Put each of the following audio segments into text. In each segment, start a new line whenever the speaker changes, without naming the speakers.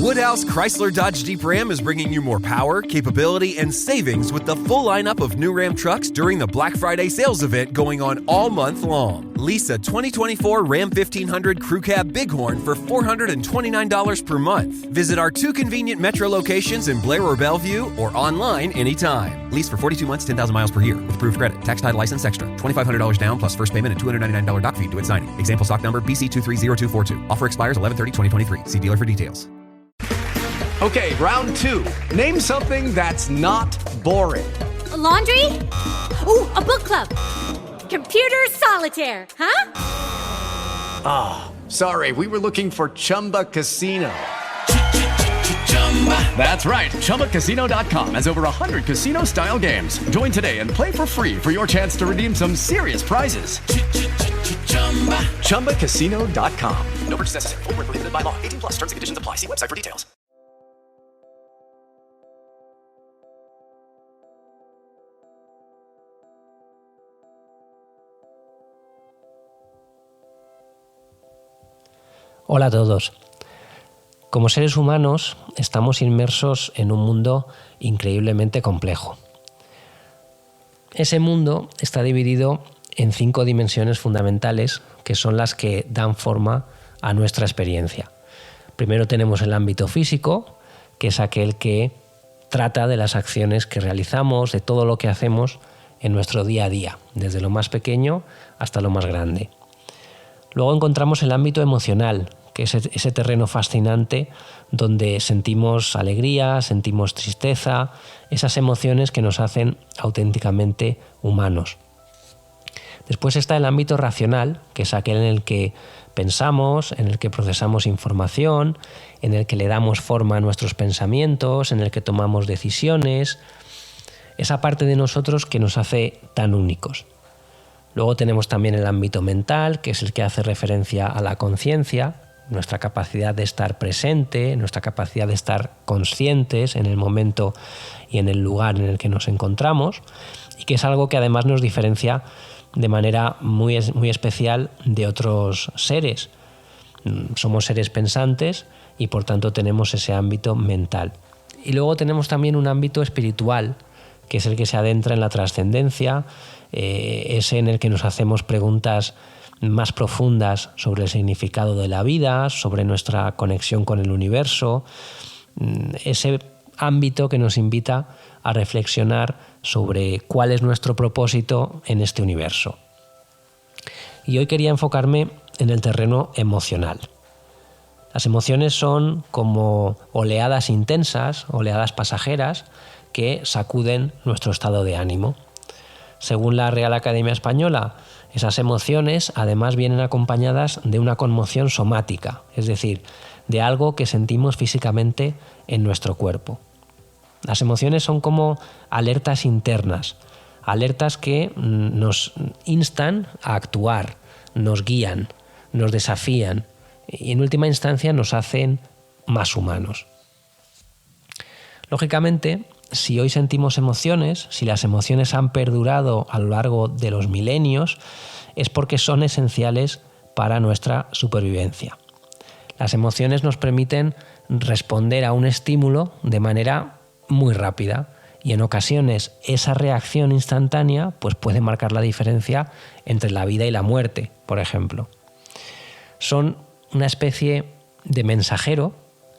Woodhouse Chrysler Dodge Jeep Ram is bringing you more power, capability, and savings with the full lineup of new Ram trucks during the Black Friday sales event going on all month long. Lease a 2024 Ram 1500 Crew Cab Bighorn for $429 per month. Visit our 2 convenient Metro locations in Blair or Bellevue or online anytime. Lease for 42 months, 10,000 miles per year with approved credit. Tax, title, license extra. $2,500 down plus first payment and $299 doc fee due at signing. Example stock number BC230242. Offer expires 11/30/2023. See dealer for details.
Okay, round 2. Name something that's not boring.
A laundry? Ooh, a book club. Computer solitaire, huh?
Sorry, we were looking for Chumba Casino. That's right. ChumbaCasino.com has over 100 casino-style games. Join today and play for free for your chance to redeem some serious prizes. ChumbaCasino.com. No purchase necessary. Void where prohibited by law. 18 plus. Terms and conditions apply. See website for details.
Hola a todos. Como seres humanos estamos inmersos en un mundo increíblemente complejo. Ese mundo está dividido en 5 dimensiones fundamentales que son las que dan forma a nuestra experiencia. Primero tenemos el ámbito físico, que es aquel que trata de las acciones que realizamos, de todo lo que hacemos en nuestro día a día, desde lo más pequeño hasta lo más grande. Luego encontramos el ámbito emocional, que es ese terreno fascinante donde sentimos alegría, sentimos tristeza, esas emociones que nos hacen auténticamente humanos. Después está el ámbito racional, que es aquel en el que pensamos, en el que procesamos información, en el que le damos forma a nuestros pensamientos, en el que tomamos decisiones, esa parte de nosotros que nos hace tan únicos. Luego tenemos también el ámbito mental, que es el que hace referencia a la conciencia, nuestra capacidad de estar presente, nuestra capacidad de estar conscientes en el momento y en el lugar en el que nos encontramos, y que es algo que además nos diferencia de manera muy especial de otros seres. Somos seres pensantes y por tanto tenemos ese ámbito mental. Y luego tenemos también un ámbito espiritual, que es el que se adentra en la trascendencia, ese en el que nos hacemos preguntas más profundas sobre el significado de la vida, sobre nuestra conexión con el universo, ese ámbito que nos invita a reflexionar sobre cuál es nuestro propósito en este universo. Y hoy quería enfocarme en el terreno emocional. Las emociones son como oleadas intensas, oleadas pasajeras, que sacuden nuestro estado de ánimo. Según la Real Academia Española, esas emociones además vienen acompañadas de una conmoción somática, es decir, de algo que sentimos físicamente en nuestro cuerpo. Las emociones son como alertas internas, alertas que nos instan a actuar, nos guían, nos desafían y en última instancia nos hacen más humanos. Lógicamente, si hoy sentimos emociones, si las emociones han perdurado a lo largo de los milenios, es porque son esenciales para nuestra supervivencia. Las emociones nos permiten responder a un estímulo de manera muy rápida y en ocasiones esa reacción instantánea pues puede marcar la diferencia entre la vida y la muerte, por ejemplo. Son una especie de mensajero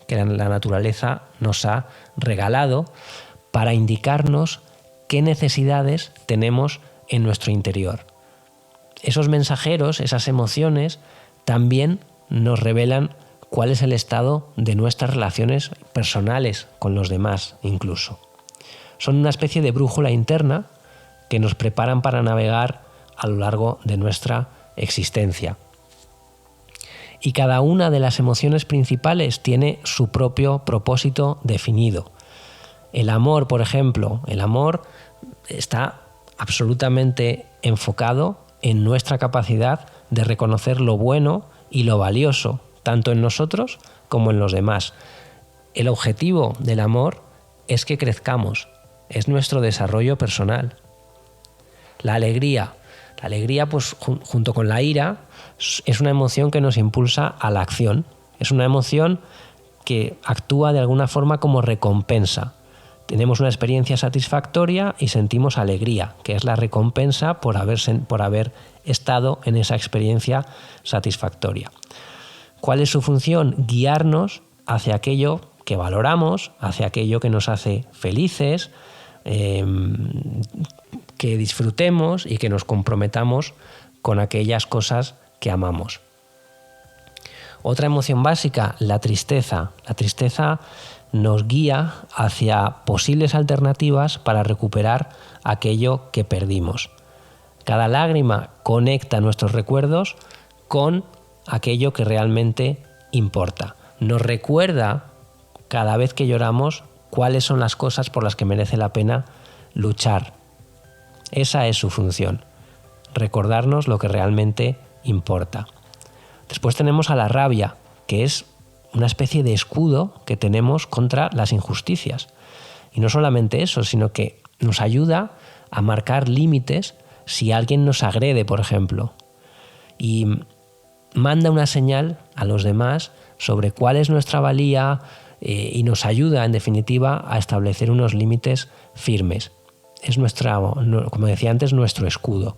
que la naturaleza nos ha regalado para indicarnos qué necesidades tenemos en nuestro interior. Esos mensajeros, esas emociones, también nos revelan cuál es el estado de nuestras relaciones personales con los demás incluso. Son una especie de brújula interna que nos preparan para navegar a lo largo de nuestra existencia. Y cada una de las emociones principales tiene su propio propósito definido. El amor, por ejemplo, el amor está absolutamente enfocado en nuestra capacidad de reconocer lo bueno y lo valioso, tanto en nosotros como en los demás. El objetivo del amor es que crezcamos, es nuestro desarrollo personal. La alegría, pues, junto con la ira, es una emoción que nos impulsa a la acción. Es una emoción que actúa de alguna forma como recompensa. Tenemos una experiencia satisfactoria y sentimos alegría, que es la recompensa por haber estado en esa experiencia satisfactoria. ¿Cuál es su función? Guiarnos hacia aquello que valoramos, hacia aquello que nos hace felices, que disfrutemos y que nos comprometamos con aquellas cosas que amamos. Otra emoción básica, la tristeza. La tristeza nos guía hacia posibles alternativas para recuperar aquello que perdimos. Cada lágrima conecta nuestros recuerdos con aquello que realmente importa. Nos recuerda cada vez que lloramos cuáles son las cosas por las que merece la pena luchar. Esa es su función, recordarnos lo que realmente importa. Después tenemos a la rabia, que es una especie de escudo que tenemos contra las injusticias. Y no solamente eso, sino que nos ayuda a marcar límites si alguien nos agrede, por ejemplo. Y manda una señal a los demás sobre cuál es nuestra valía y nos ayuda, en definitiva, a establecer unos límites firmes. Es como decía antes, nuestro escudo.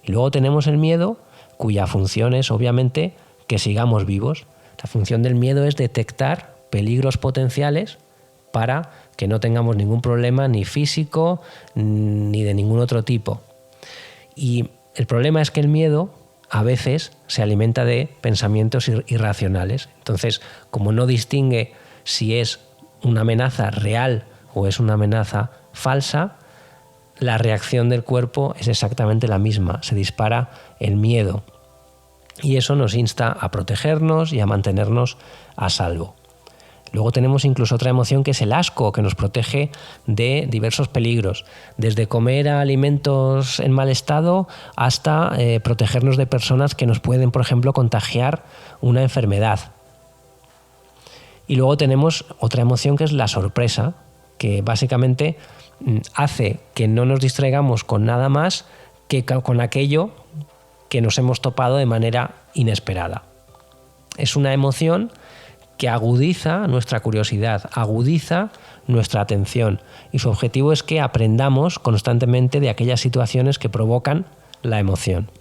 Y luego tenemos el miedo, cuya función es, obviamente, que sigamos vivos. La función del miedo es detectar peligros potenciales para que no tengamos ningún problema ni físico ni de ningún otro tipo. Y el problema es que el miedo a veces se alimenta de pensamientos irracionales. Entonces, como no distingue si es una amenaza real o es una amenaza falsa, la reacción del cuerpo es exactamente la misma. Se dispara el miedo. Y eso nos insta a protegernos y a mantenernos a salvo. Luego tenemos incluso otra emoción que es el asco, que nos protege de diversos peligros, desde comer alimentos en mal estado hasta protegernos de personas que nos pueden, por ejemplo, contagiar una enfermedad. Y luego tenemos otra emoción que es la sorpresa, que básicamente hace que no nos distraigamos con nada más que con aquello que nos hemos topado de manera inesperada. Es una emoción que agudiza nuestra curiosidad, agudiza nuestra atención, y su objetivo es que aprendamos constantemente de aquellas situaciones que provocan la emoción.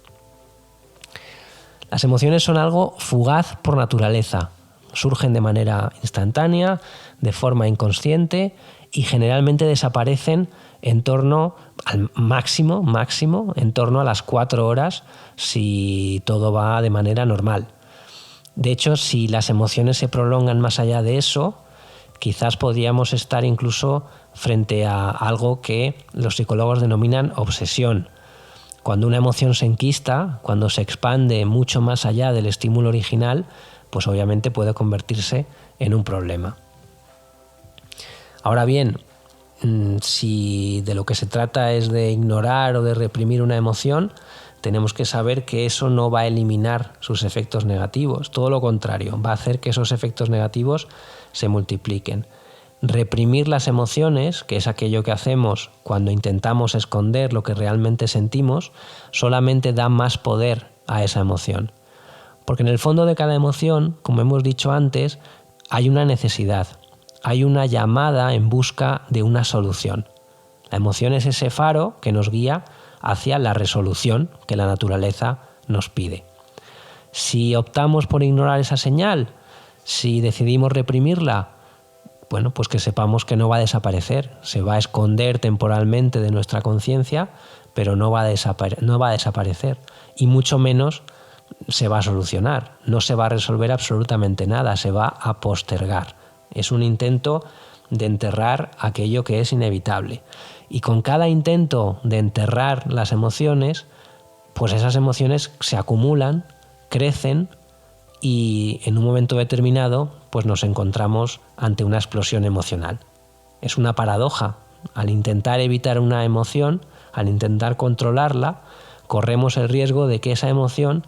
Las emociones son algo fugaz por naturaleza, surgen de manera instantánea, de forma inconsciente y generalmente desaparecen en torno al máximo, en torno a las 4 horas si todo va de manera normal. De hecho, si las emociones se prolongan más allá de eso, quizás podríamos estar incluso frente a algo que los psicólogos denominan obsesión. Cuando una emoción se enquista, cuando se expande mucho más allá del estímulo original, pues obviamente puede convertirse en un problema. Ahora bien, si de lo que se trata es de ignorar o de reprimir una emoción, tenemos que saber que eso no va a eliminar sus efectos negativos. Todo lo contrario, va a hacer que esos efectos negativos se multipliquen. Reprimir las emociones, que es aquello que hacemos cuando intentamos esconder lo que realmente sentimos, solamente da más poder a esa emoción. Porque en el fondo de cada emoción, como hemos dicho antes, hay una necesidad, hay una llamada en busca de una solución. La emoción es ese faro que nos guía hacia la resolución que la naturaleza nos pide. Si optamos por ignorar esa señal, si decidimos reprimirla, bueno, pues que sepamos que no va a desaparecer, se va a esconder temporalmente de nuestra conciencia, pero no va a desaparecer, y mucho menos se va a solucionar, no se va a resolver absolutamente nada, se va a postergar. Es un intento de enterrar aquello que es inevitable. Y con cada intento de enterrar las emociones, pues esas emociones se acumulan, crecen y en un momento determinado pues nos encontramos ante una explosión emocional. Es una paradoja. Al intentar evitar una emoción, al intentar controlarla, corremos el riesgo de que esa emoción,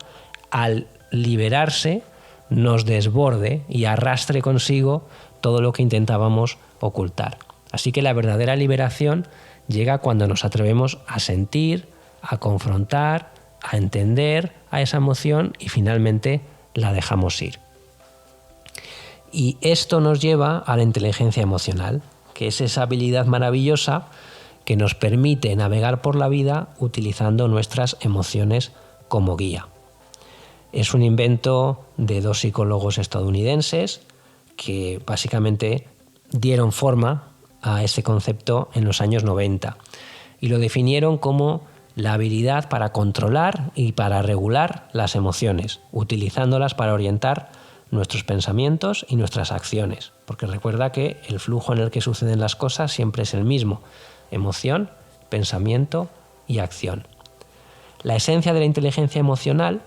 al liberarse, nos desborde y arrastre consigo todo lo que intentábamos ocultar. Así que la verdadera liberación llega cuando nos atrevemos a sentir, a confrontar, a entender a esa emoción y finalmente la dejamos ir. Y esto nos lleva a la inteligencia emocional, que es esa habilidad maravillosa que nos permite navegar por la vida utilizando nuestras emociones como guía. Es un invento de 2 psicólogos estadounidenses que básicamente dieron forma a este concepto en los años 90 y lo definieron como la habilidad para controlar y para regular las emociones, utilizándolas para orientar nuestros pensamientos y nuestras acciones, porque recuerda que el flujo en el que suceden las cosas siempre es el mismo: emoción, pensamiento y acción. La esencia de la inteligencia emocional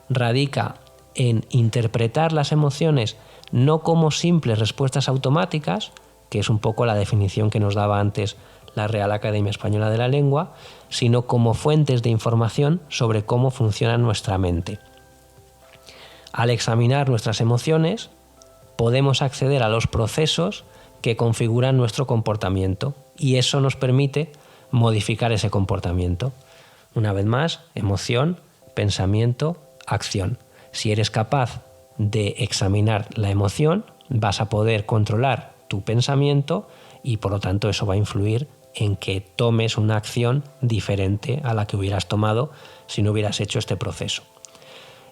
radica en interpretar las emociones no como simples respuestas automáticas, que es un poco la definición que nos daba antes la Real Academia Española de la Lengua, sino como fuentes de información sobre cómo funciona nuestra mente. Al examinar nuestras emociones, podemos acceder a los procesos que configuran nuestro comportamiento y eso nos permite modificar ese comportamiento. Una vez más, emoción, pensamiento, acción. Si eres capaz de examinar la emoción, vas a poder controlar tu pensamiento y por lo tanto eso va a influir en que tomes una acción diferente a la que hubieras tomado si no hubieras hecho este proceso.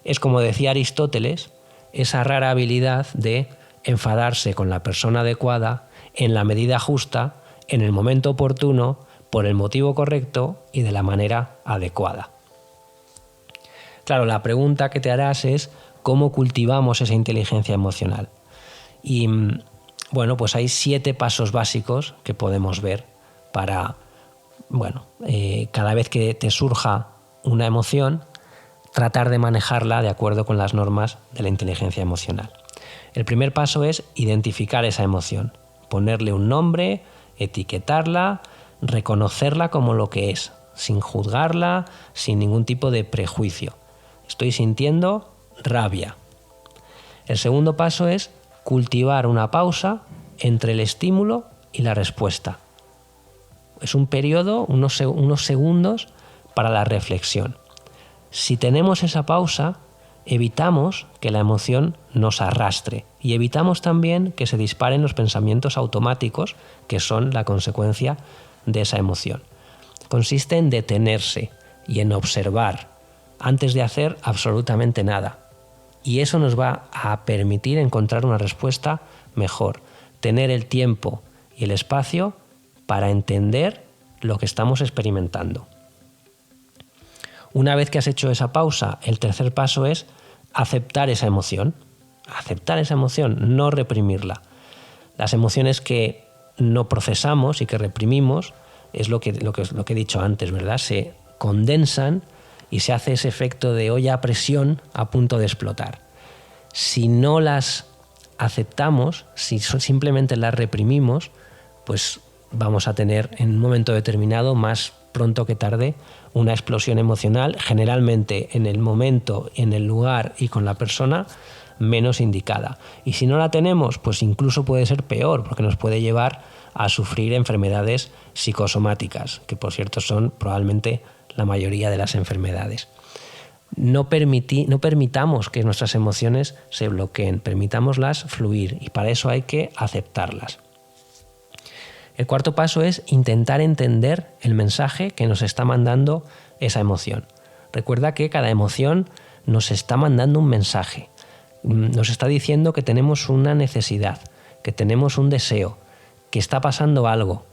Es, como decía Aristóteles, esa rara habilidad de enfadarse con la persona adecuada, en la medida justa, en el momento oportuno, por el motivo correcto y de la manera adecuada. Claro, la pregunta que te harás es ¿cómo cultivamos esa inteligencia emocional? Y bueno, pues hay 7 pasos básicos que podemos ver para, cada vez que te surja una emoción, tratar de manejarla de acuerdo con las normas de la inteligencia emocional. El primer paso es identificar esa emoción, ponerle un nombre, etiquetarla, reconocerla como lo que es, sin juzgarla, sin ningún tipo de prejuicio. Estoy sintiendo rabia. El segundo paso es cultivar una pausa entre el estímulo y la respuesta. Es un periodo, unos segundos para la reflexión. Si tenemos esa pausa, evitamos que la emoción nos arrastre y evitamos también que se disparen los pensamientos automáticos que son la consecuencia de esa emoción. Consiste en detenerse y en observar antes de hacer absolutamente nada. Y eso nos va a permitir encontrar una respuesta mejor, tener el tiempo y el espacio para entender lo que estamos experimentando. Una vez que has hecho esa pausa, el tercer paso es aceptar esa emoción. Aceptar esa emoción, no reprimirla. Las emociones que no procesamos y que reprimimos es lo que he dicho antes, ¿verdad? Se condensan y se hace ese efecto de olla a presión a punto de explotar. Si no las aceptamos, si simplemente las reprimimos, pues vamos a tener en un momento determinado, más pronto que tarde, una explosión emocional, generalmente en el momento, en el lugar y con la persona menos indicada. Y si no la tenemos, pues incluso puede ser peor, porque nos puede llevar a sufrir enfermedades psicosomáticas, que por cierto son probablemente la mayoría de las enfermedades. No permitamos que nuestras emociones se bloqueen, permitámoslas fluir y para eso hay que aceptarlas. El cuarto paso es intentar entender el mensaje que nos está mandando esa emoción. Recuerda que cada emoción nos está mandando un mensaje. Nos está diciendo que tenemos una necesidad, que tenemos un deseo, que está pasando algo.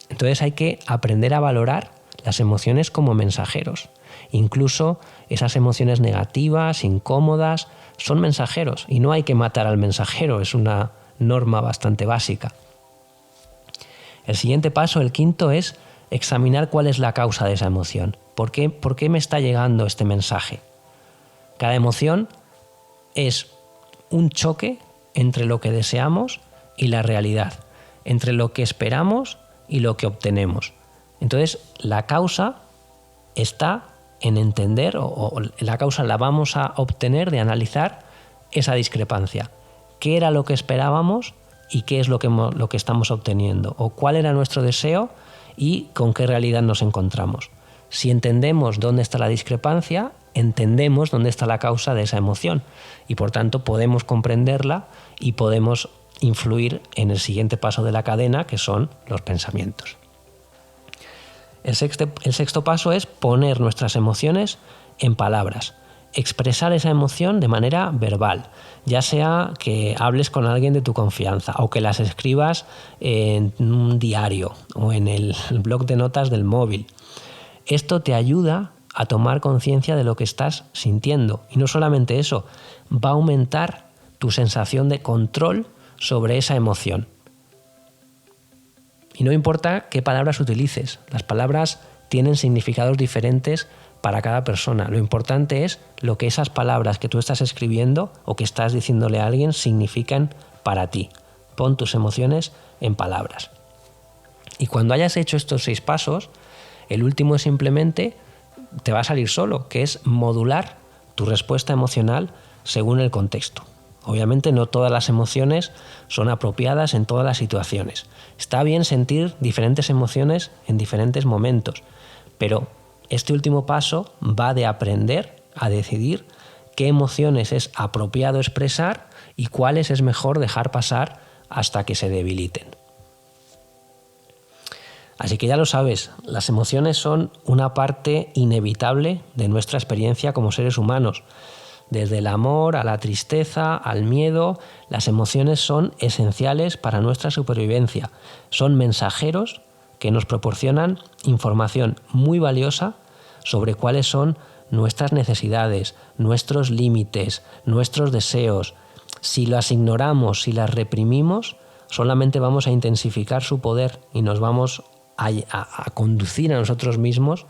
Entonces hay que aprender a valorar las emociones como mensajeros. Incluso esas emociones negativas, incómodas, son mensajeros y no hay que matar al mensajero, es una norma bastante básica. El siguiente paso, el quinto, es examinar cuál es la causa de esa emoción. ¿Por qué me está llegando este mensaje? Cada emoción es un choque entre lo que deseamos y la realidad, entre lo que esperamos y lo que obtenemos. Entonces, la causa está en entender, o la causa la vamos a obtener de analizar esa discrepancia. ¿Qué era lo que esperábamos y qué es lo que estamos obteniendo? ¿O cuál era nuestro deseo y con qué realidad nos encontramos? Si entendemos dónde está la discrepancia, entendemos dónde está la causa de esa emoción y por tanto podemos comprenderla y podemos influir en el siguiente paso de la cadena, que son los pensamientos. El sexto paso es poner nuestras emociones en palabras. Expresar esa emoción de manera verbal, ya sea que hables con alguien de tu confianza o que las escribas en un diario o en el bloc de notas del móvil. Esto te ayuda a tomar conciencia de lo que estás sintiendo y no solamente eso, va a aumentar tu sensación de control sobre esa emoción. Y no importa qué palabras utilices, las palabras tienen significados diferentes para cada persona. Lo importante es lo que esas palabras que tú estás escribiendo o que estás diciéndole a alguien significan para ti. Pon tus emociones en palabras. Y cuando hayas hecho estos 6 pasos, el último simplemente te va a salir solo, que es modular tu respuesta emocional según el contexto. Obviamente no todas las emociones son apropiadas en todas las situaciones. Está bien sentir diferentes emociones en diferentes momentos, pero este último paso va de aprender a decidir qué emociones es apropiado expresar y cuáles es mejor dejar pasar hasta que se debiliten. Así que ya lo sabes, las emociones son una parte inevitable de nuestra experiencia como seres humanos. Desde el amor a la tristeza, al miedo, las emociones son esenciales para nuestra supervivencia. Son mensajeros que nos proporcionan información muy valiosa sobre cuáles son nuestras necesidades, nuestros límites, nuestros deseos. Si las ignoramos, si las reprimimos, solamente vamos a intensificar su poder y nos vamos a conducir a nosotros mismos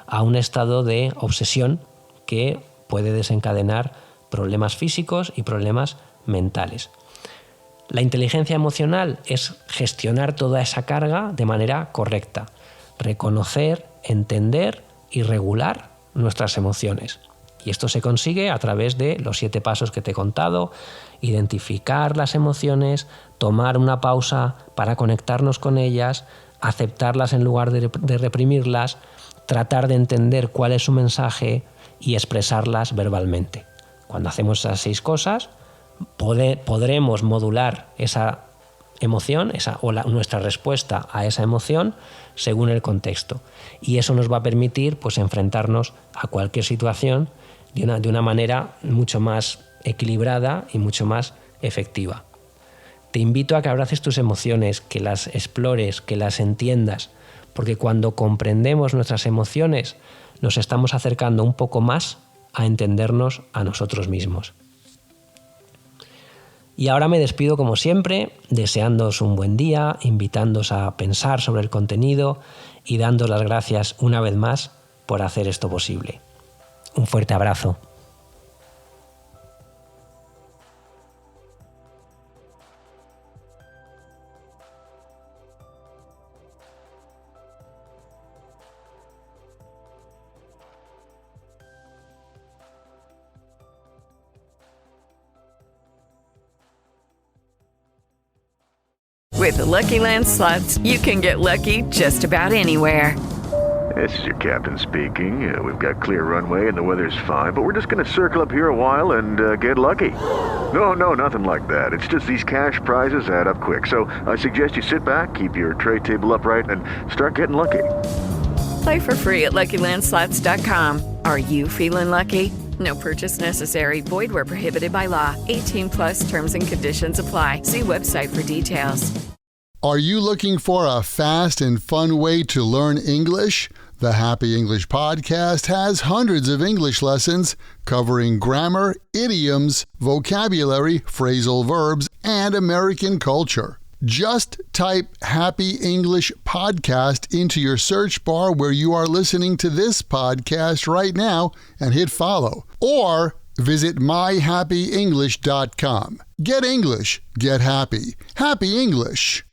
a un estado de obsesión que puede desencadenar problemas físicos y problemas mentales. La inteligencia emocional es gestionar toda esa carga de manera correcta, reconocer, entender y regular nuestras emociones. Y esto se consigue a través de los 7 pasos que te he contado: identificar las emociones, tomar una pausa para conectarnos con ellas, aceptarlas en lugar de reprimirlas, tratar de entender cuál es su mensaje y expresarlas verbalmente. Cuando hacemos esas 6 cosas, podremos modular esa emoción nuestra respuesta a esa emoción según el contexto. Y eso nos va a permitir enfrentarnos a cualquier situación de una manera mucho más equilibrada y mucho más efectiva. Te invito a que abraces tus emociones, que las explores, que las entiendas, porque cuando comprendemos nuestras emociones nos estamos acercando un poco más a entendernos a nosotros mismos. Y ahora me despido como siempre, deseándoos un buen día, invitándoos a pensar sobre el contenido y dándoos las gracias una vez más por hacer esto posible. Un fuerte abrazo.
With the Lucky Land Slots, you can get lucky just about anywhere.
This is your captain speaking. We've got clear runway and the weather's fine, but we're just going to circle up here a while and get lucky. No, nothing like that. It's just these cash prizes add up quick. So I suggest you sit back, keep your tray table upright, and start getting lucky.
Play for free at LuckyLandSlots.com. Are you feeling lucky? No purchase necessary. Void where prohibited by law. 18+ terms and conditions apply. See website for details.
Are you looking for a fast and fun way to learn English? The Happy English Podcast has hundreds of English lessons covering grammar, idioms, vocabulary, phrasal verbs, and American culture. Just type Happy English Podcast into your search bar where you are listening to this podcast right now and hit follow. Or visit myhappyenglish.com. Get English, get happy. Happy English.